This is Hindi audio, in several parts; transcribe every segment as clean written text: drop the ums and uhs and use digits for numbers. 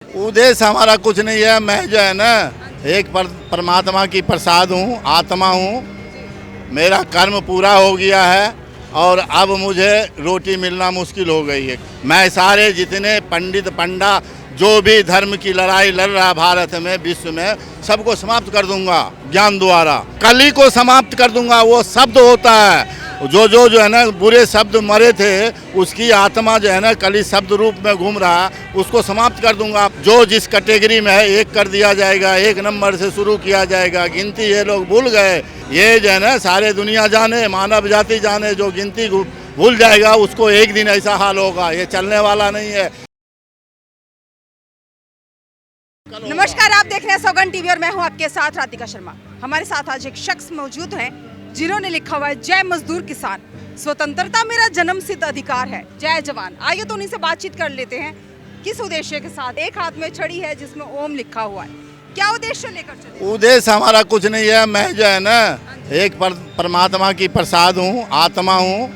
उद्देश्य हमारा कुछ नहीं है। मैं जो है ना एक परमात्मा की प्रसाद हूँ, आत्मा हूँ। मेरा कर्म पूरा हो गया है और अब मुझे रोटी मिलना मुश्किल हो गई है। मैं सारे जितने पंडित पंडा जो भी धर्म की लड़ाई लड़ रहा भारत में, विश्व में, सबको समाप्त कर दूंगा ज्ञान द्वारा। कली को समाप्त कर दूंगा। वो शब्द होता है जो है ना बुरे शब्द मरे थे, उसकी आत्मा जो है ना कली शब्द रूप में घूम रहा, उसको समाप्त कर दूंगा। जो जिस कैटेगरी में है एक कर दिया जाएगा, 1 नंबर से शुरू किया जाएगा। गिनती ये लोग भूल गए। ये जो है ना सारे दुनिया जाने, मानव जाति जाने, जो गिनती भूल जाएगा उसको एक दिन ऐसा हाल होगा। ये चलने वाला नहीं है। नमस्कार, आप देख रहे हैं सौगंध टीवी और मैं हूं आपके साथ राधिका शर्मा। हमारे साथ आज एक शख्स मौजूद हैं जिन्होंने लिखा हुआ है जय मजदूर किसान, स्वतंत्रता मेरा जन्मसिद्ध अधिकार है, जय जवान। आइए तो उन्हीं से बातचीत कर लेते हैं। किस उद्देश्य के साथ? एक हाथ में छड़ी है जिसमें ओम लिखा हुआ है, क्या उद्देश्य लेकर चले? उद्देश्य हमारा कुछ नहीं है। मैं जो है ना एक परमात्मा की प्रसाद हूँ, आत्मा हूँ।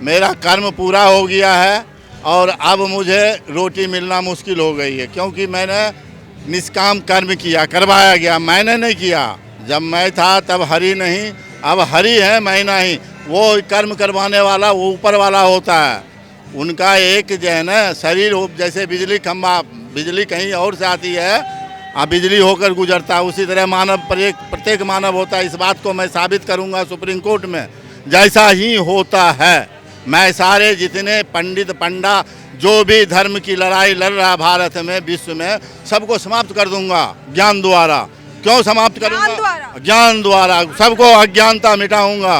मेरा कर्म पूरा हो गया है और अब मुझे रोटी मिलना मुश्किल हो गई है, क्योंकि मैंने निष्काम कर्म किया, करवाया गया। मैंने नहीं किया। जब मैं था तब हरि नहीं, अब हरि है मैं नहीं। वो कर्म करवाने वाला वो ऊपर वाला होता है। उनका एक जो है ना शरीर जैसे बिजली खंभा, बिजली कहीं और से आती है, अब बिजली होकर गुजरता है, उसी तरह मानव प्रत्येक मानव होता है। इस बात को मैं साबित करूंगा सुप्रीम कोर्ट में, जैसा ही होता है। मैं सारे जितने पंडित पंडा जो भी धर्म की लड़ाई लड़ रहा भारत में, विश्व में, सबको समाप्त कर दूंगा ज्ञान द्वारा। क्यों समाप्त करूंगा? ज्ञान द्वारा सबको अज्ञानता मिटाऊंगा।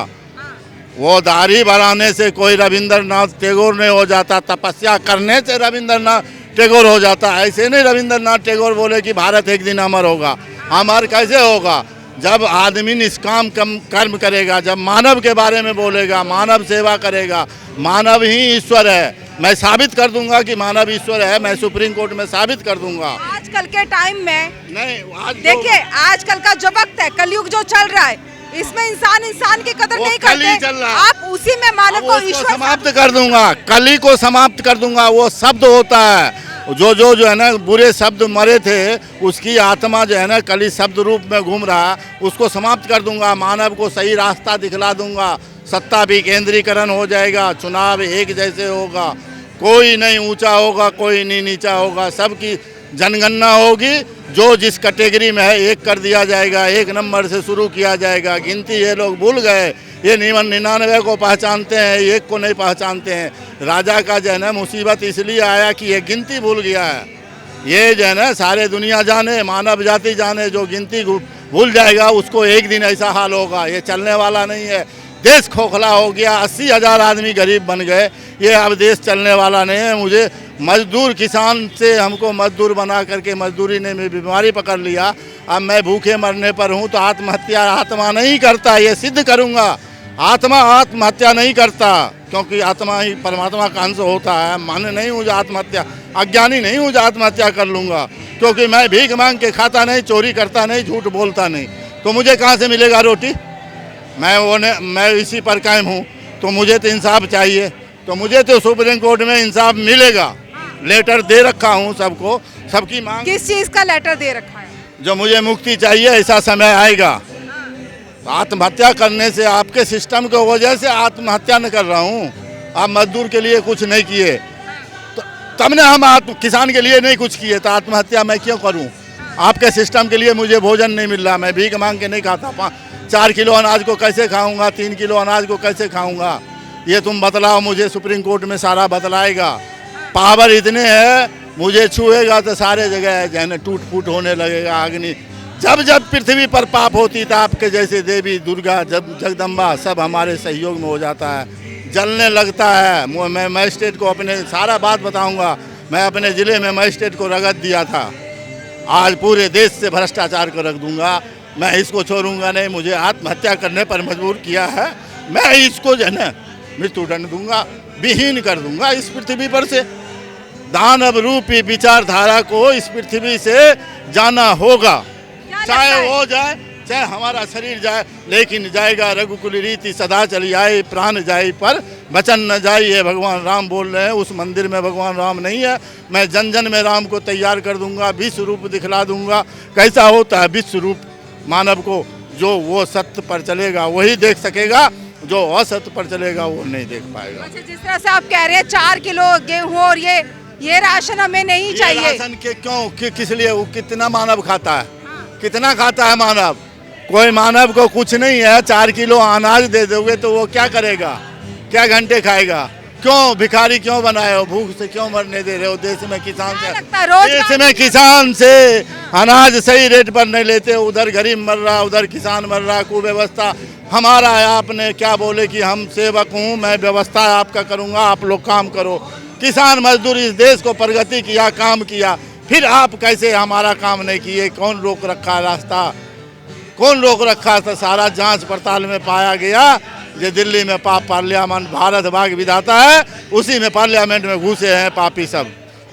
वो दाढ़ी बढ़ाने से कोई रविंद्रनाथ टैगोर नहीं हो जाता, तपस्या करने से रविंद्रनाथ टैगोर हो जाता। ऐसे नहीं रविंद्रनाथ टैगोर बोले कि भारत एक दिन अमर होगा। अमर कैसे होगा? जब आदमी निष्काम कर्म करेगा, जब मानव के बारे में बोलेगा, मानव सेवा करेगा। मानव ही ईश्वर है। मैं साबित कर दूंगा कि मानव ईश्वर है। मैं सुप्रीम कोर्ट में साबित कर दूंगा। आजकल के टाइम में नहीं, देखिए आजकल का जो वक्त है, कलयुग जो चल रहा है, इसमें इंसान की कदर नहीं करते। चल रहा है। आप उसी में मानव को ईश्वर समाप्त कर दूंगा। कली को समाप्त कर दूंगा। वो शब्द होता है जो है ना बुरे शब्द मरे थे, उसकी आत्मा जो है ना कली शब्द रूप में घूम रहा, उसको समाप्त कर दूंगा। मानव को सही रास्ता दिखला दूंगा। सत्ता भी केंद्रीकरण हो जाएगा। चुनाव एक जैसे होगा। कोई नहीं ऊंचा होगा, कोई नहीं नीचा होगा। सबकी जनगणना होगी। जो जिस कैटेगरी में है एक कर दिया जाएगा, 1 नंबर से शुरू किया जाएगा। गिनती ये लोग भूल गए। ये 99 को पहचानते हैं, एक को नहीं पहचानते हैं। राजा का जो है ना मुसीबत इसलिए आया कि ये गिनती भूल गया है। ये जो है ना सारे दुनिया जाने, मानव जाति जाने, जो गिनती भूल जाएगा उसको एक दिन ऐसा हाल होगा। ये चलने वाला नहीं है। देश खोखला हो गया। 80,000 आदमी गरीब बन गए। ये अब देश चलने वाला नहीं है। मुझे मजदूर किसान से हमको मजदूर बना करके मजदूरी ने मेरी बीमारी पकड़ लिया। अब मैं भूखे मरने पर हूँ तो आत्महत्या आत्मा नहीं करता। ये सिद्ध करूँगा। आत्मा आत्महत्या नहीं करता, क्योंकि आत्मा ही परमात्मा का अंश होता है। मन नहीं हूँ जो आत्महत्या, अज्ञानी नहीं हूँ जो आत्महत्या कर लूँगा, क्योंकि मैं भीख मांग के खाता नहीं, चोरी करता नहीं, झूठ बोलता नहीं। तो मुझे कहाँ से मिलेगा रोटी? मैं इसी पर कायम हूँ। तो मुझे तो इंसाफ चाहिए। तो मुझे तो सुप्रीम कोर्ट में इंसाफ मिलेगा। लेटर दे रखा हूँ सबको, सबकी मांग। किस चीज का लेटर दे रखा है? जो मुझे मुक्ति चाहिए, ऐसा समय आएगा। आत्महत्या करने से, आपके सिस्टम की वजह से आत्महत्या न कर रहा हूँ। आप मजदूर के लिए कुछ नहीं किए, तो तब ने हम किसान के लिए नहीं कुछ किए, तो आत्महत्या मैं क्यों करूँ? आपके सिस्टम के लिए मुझे भोजन नहीं मिल रहा। मैं भीख मांग के नहीं खाता। 4 किलो अनाज को कैसे खाऊंगा? 3 किलो अनाज को कैसे खाऊंगा? ये तुम बतलाओ मुझे। सुप्रीम कोर्ट में सारा बतलाएगा। पावर इतने है, मुझे छुएगा तो सारे जगह जो है ना टूट फूट होने लगेगा। अग्नि जब जब पृथ्वी पर पाप होती था, आपके जैसे देवी दुर्गा, जब जगदम्बा, सब हमारे सहयोग में हो जाता है, जलने लगता है। मैं मजिस्ट्रेट को अपने सारा बात बताऊंगा। मैं अपने ज़िले में मजिस्ट्रेट को रगत दिया था। आज पूरे देश से भ्रष्टाचार को रख दूंगा। मैं इसको छोड़ूंगा नहीं। मुझे आत्महत्या करने पर मजबूर किया है। मैं इसको जो है ना मृत्युदंड दूंगा, विहीन कर दूंगा इस पृथ्वी पर से। दानव रूपी विचारधारा को इस पृथ्वी से जाना होगा। चाहे हो जाए चाहे हमारा शरीर जाए, लेकिन जाएगा रघुकुल रीति सदा चली आए, प्राण जाए पर वचन न जाए। ये भगवान राम बोल रहे हैं। उस मंदिर में भगवान राम नहीं है। मैं जन जन में राम को तैयार कर दूंगा, विश्व रूप दिखला दूंगा। कैसा होता है विश्व रूप मानव को, जो वो सत्य पर चलेगा वही देख सकेगा, जो असत्य पर चलेगा वो नहीं देख पाएगा। अच्छा, जिस तरह से आप कह रहे हैं 4 किलो गेहूं और ये राशन हमें नहीं ये चाहिए। राशन के क्यों किस लिए? वो कितना मानव खाता है? कितना खाता है मानव? कोई मानव को कुछ नहीं है। 4 किलो अनाज दे दोगे तो वो क्या करेगा? क्या घंटे खाएगा? क्यों भिखारी क्यों बनाए हो? भूख से क्यों मरने दे रहे हो? देश में किसान से, देश में किसान से अनाज सही रेट पर नहीं लेते। उधर गरीब मर रहा, उधर किसान मर रहा। कुव्यवस्था हमारा है। आपने क्या बोले कि हम सेवक हूँ, मैं व्यवस्था आपका करूँगा, आप लोग काम करो। किसान मजदूर इस देश को प्रगति किया, काम किया, फिर आप कैसे हमारा काम नहीं किए? कौन रोक रखा रास्ता? कौन रोक रखा था? सारा जांच पड़ताल में पाया गया ये दिल्ली में पार्लियामेंट भारत भाग विधाता है, उसी में पार्लियामेंट में घुसे हैं पापी सब।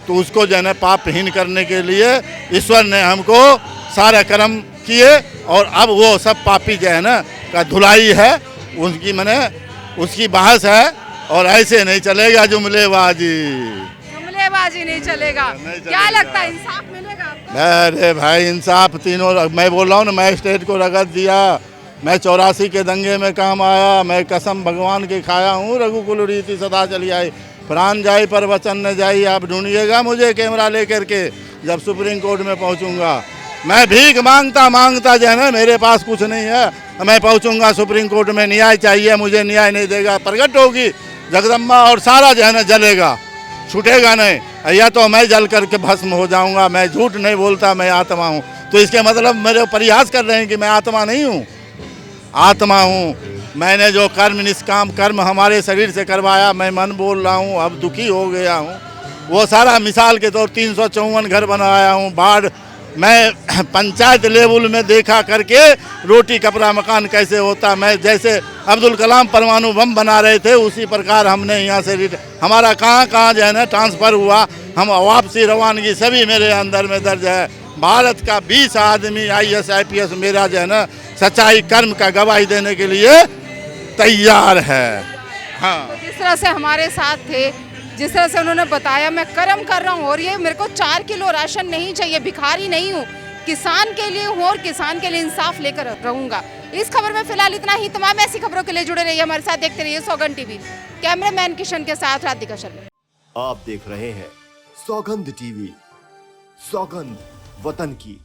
तो उसको जो है ना पापहीन करने के लिए ईश्वर ने हमको सारे कर्म किए, और अब वो सब पापी जो है ना का धुलाई है उनकी, मैंने उसकी बहस है। और ऐसे नहीं चलेगा जुमलेबाजी नहीं चलेगा। क्या लगता है इंसाफ मिलेगा आपको? अरे भाई इंसाफ तीनों, मैं बोल रहा हूँ ना, मैजिस्ट्रेट को रगत दिया। मैं 84 के दंगे में काम आया। मैं कसम भगवान की खाया हूँ, रघुकुल रीति सदा चली आई, प्राण जाई पर वचन न जाई। आप ढूंढिएगा मुझे कैमरा लेकर के जब सुप्रीम कोर्ट में पहुँचूंगा। मैं भीख मांगता मांगता जो है ना, मेरे पास कुछ नहीं है, मैं पहुँचूंगा सुप्रीम कोर्ट में। न्याय चाहिए मुझे, न्याय नहीं देगा, प्रकट होगी जगदम्बा और सारा जो है ना जलेगा, छूटेगा नहीं। या तो मैं जल करके भस्म हो जाऊंगा। मैं झूठ नहीं बोलता, मैं आत्मा हूँ। तो इसके मतलब मेरे परिहास कर रहे हैं कि मैं आत्मा नहीं हूँ? आत्मा हूँ। मैंने जो कर्म निष्काम कर्म हमारे शरीर से करवाया, मैं मन बोल रहा हूँ, अब दुखी हो गया हूँ। वो सारा मिसाल के तौर 354 घर बनाया हूँ। बाढ़ मैं पंचायत लेवल में देखा करके रोटी कपड़ा मकान कैसे होता। मैं जैसे अब्दुल कलाम परमाणु बम बना रहे थे, उसी प्रकार हमने यहाँ से हमारा कहाँ जो है ना ट्रांसफ़र हुआ। हम वापसी रवानगी सभी मेरे अंदर में दर्ज है। भारत का 20 आदमी IAS IPS मेरा जो है ना सच्चाई कर्म का गवाही देने के लिए तैयार है। हाँ, तो जिस तरह से हमारे साथ थे, जिस तरह से उन्होंने बताया, मैं कर्म कर रहा हूँ और ये मेरे को 4 किलो राशन नहीं चाहिए, भिखारी नहीं हूँ, किसान के लिए हूँ और किसान के लिए इंसाफ लेकर रहूंगा। इस खबर में फिलहाल इतना ही। तमाम ऐसी खबरों के लिए जुड़े रहिए हमारे साथ, देखते रहिए सौगंध टीवी। कैमरामैन किशन के साथ राधिका शर्मा। आप देख रहे हैं सौगंध टीवी, सौगंध वतन की।